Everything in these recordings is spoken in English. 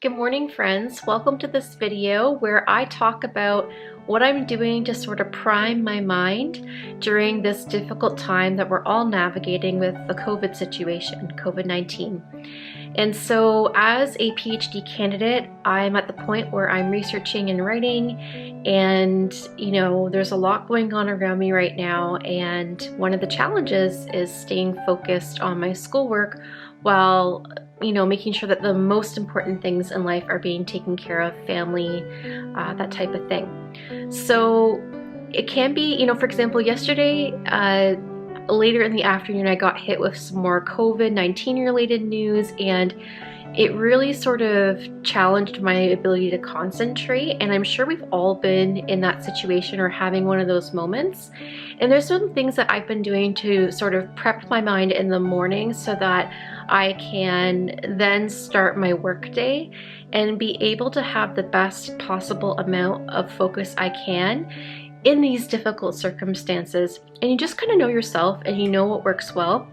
Good morning, friends. Welcome to this video where I talk about what I'm doing to sort of prime my mind during this difficult time that we're all navigating with the COVID situation, COVID-19. And so as a PhD candidate, I'm at the point where I'm researching and writing, and there's a lot going on around me right now, and one of the challenges is staying focused on my schoolwork while making sure that the most important things in life are being taken care of, family, that type of thing. So it can be, for example, yesterday, later in the afternoon, I got hit with some more COVID-19 related news, and it really sort of challenged my ability to concentrate. And I'm sure we've all been in that situation or having one of those moments. And there's some things that I've been doing to sort of prep my mind in the morning so that I can then start my work day and be able to have the best possible amount of focus I can in these difficult circumstances. And you just kind of know yourself and you know what works well.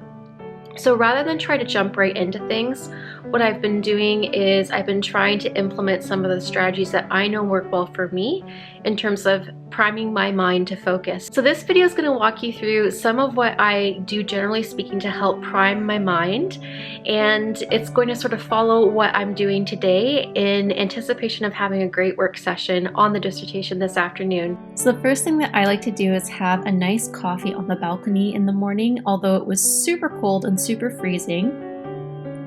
So rather than try to jump right into things, what I've been doing is I've been trying to implement some of the strategies that I know work well for me in terms of priming my mind to focus. So this video is going to walk you through some of what I do generally speaking to help prime my mind, and it's going to sort of follow what I'm doing today in anticipation of having a great work session on the dissertation this afternoon. So the first thing that I like to do is have a nice coffee on the balcony in the morning, although it was super cold and super freezing.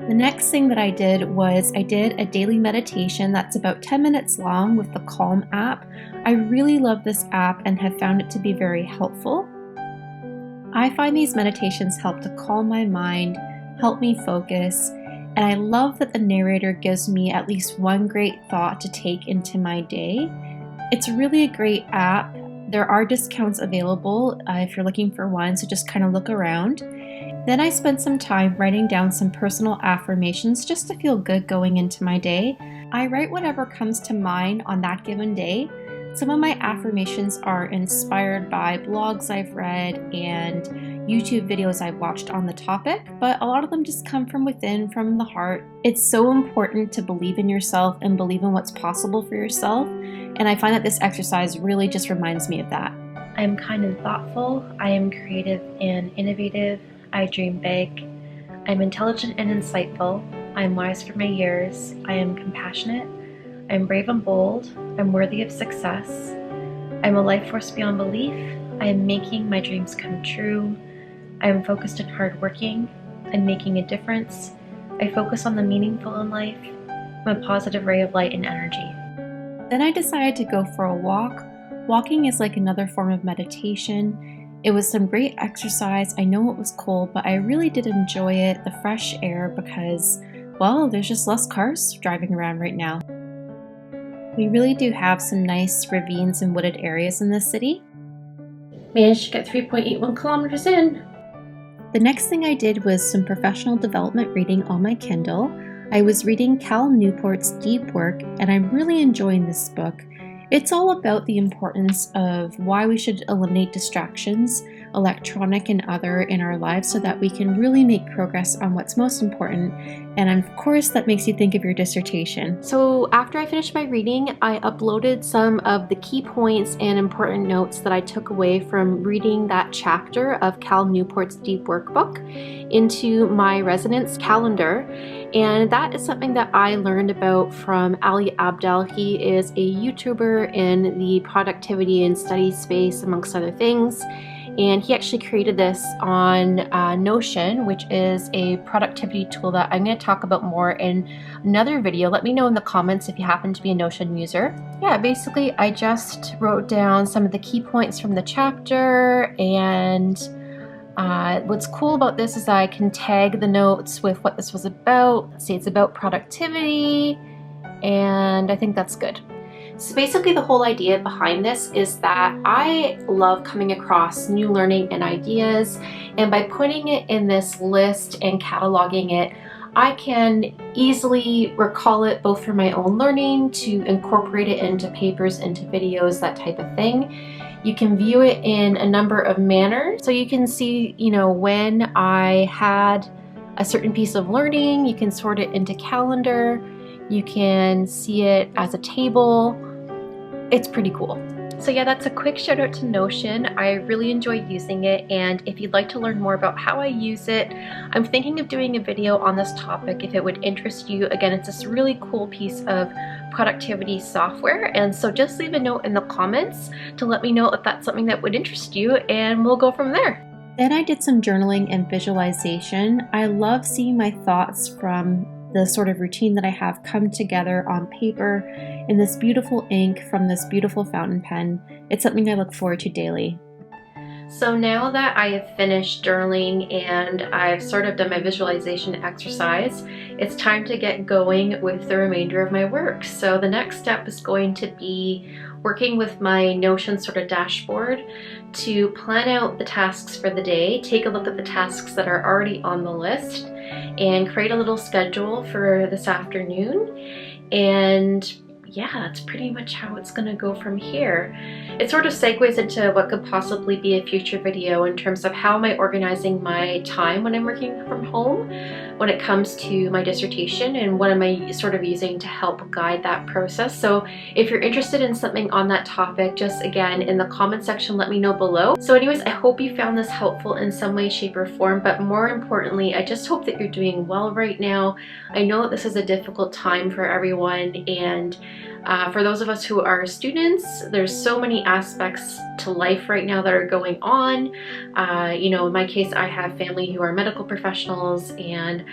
The next thing that I did was I did a daily meditation that's about 10 minutes long with the Calm app. I really love this app and have found it to be very helpful. I find these meditations help to calm my mind, help me focus, and I love that the narrator gives me at least one great thought to take into my day. It's really a great app. There are discounts available if you're looking for one, so just kind of look around. Then I spent some time writing down some personal affirmations just to feel good going into my day. I write whatever comes to mind on that given day. Some of my affirmations are inspired by blogs I've read and YouTube videos I've watched on the topic, but a lot of them just come from within, from the heart. It's so important to believe in yourself and believe in what's possible for yourself, and I find that this exercise really just reminds me of that. I'm kind and thoughtful. I am creative and innovative. I dream big. I'm intelligent and insightful. I'm wise for my years. I am compassionate. I'm brave and bold. I'm worthy of success. I'm a life force beyond belief. I am making my dreams come true. I am focused and hardworking. I'm making a difference. I focus on the meaningful in life. I'm a positive ray of light and energy. Then I decided to go for a walk. Walking is like another form of meditation. It was some great exercise. I know it was cold, but I really did enjoy it, the fresh air, because, well, there's just less cars driving around right now. We really do have some nice ravines and wooded areas in this city. Managed to get 3.81 kilometers in. The next thing I did was some professional development reading on my Kindle. I was reading Cal Newport's Deep Work, and I'm really enjoying this book. It's all about the importance of why we should eliminate distractions, electronic and other, in our lives so that we can really make progress on what's most important. And of course, that makes you think of your dissertation. So after I finished my reading, I uploaded some of the key points and important notes that I took away from reading that chapter of Cal Newport's Deep Work book into my residence calendar. And that is something that I learned about from Ali Abdel. He is a YouTuber in the productivity and study space, amongst other things. And he actually created this on Notion, which is a productivity tool that I'm going to talk about more in another video. Let me know in the comments if you happen to be a Notion user. Yeah, basically I just wrote down some of the key points from the chapter, and what's cool about this is I can tag the notes with what this was about. Let's see, it's about productivity, and I think that's good. So basically the whole idea behind this is that I love coming across new learning and ideas, and by putting it in this list and cataloging it, I can easily recall it both for my own learning, to incorporate it into papers, into videos, that type of thing. You can view it in a number of manners. So you can see, when I had a certain piece of learning, you can sort it into calendar. You can see it as a table. It's pretty cool. So yeah, that's a quick shout out to Notion. I really enjoy using it, and if you'd like to learn more about how I use it, I'm thinking of doing a video on this topic if it would interest you. Again, it's this really cool piece of productivity software, and so just leave a note in the comments to let me know if that's something that would interest you, and we'll go from there. Then I did some journaling and visualization. I love seeing my thoughts from the sort of routine that I have come together on paper in this beautiful ink from this beautiful fountain pen. It's something I look forward to daily. So now that I have finished journaling and I've sort of done my visualization exercise, it's time to get going with the remainder of my work. So the next step is going to be working with my Notion sort of dashboard to plan out the tasks for the day, take a look at the tasks that are already on the list, and create a little schedule for this afternoon. And yeah, that's pretty much how it's gonna go from here. It sort of segues into what could possibly be a future video in terms of how am I organizing my time when I'm working from home when it comes to my dissertation, and what am I sort of using to help guide that process. So if you're interested in something on that topic, just again in the comment section, let me know below. So anyways, I hope you found this helpful in some way, shape, or form, but more importantly, I just hope that you're doing well right now. I know that this is a difficult time for everyone, and for those of us who are students, there's so many aspects to life right now that are going on. You know, in my case, I have family who are medical professionals, and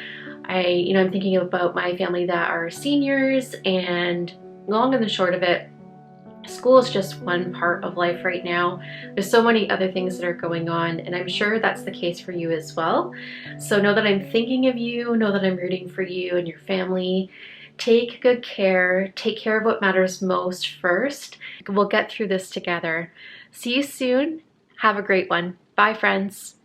I'm thinking about my family that are seniors, and long and the short of it, school is just one part of life right now. There's so many other things that are going on, and I'm sure that's the case for you as well. So know that I'm thinking of you, know that I'm rooting for you and your family. Take good care. Take care of what matters most first. We'll get through this together. See you soon. Have a great one. Bye, friends.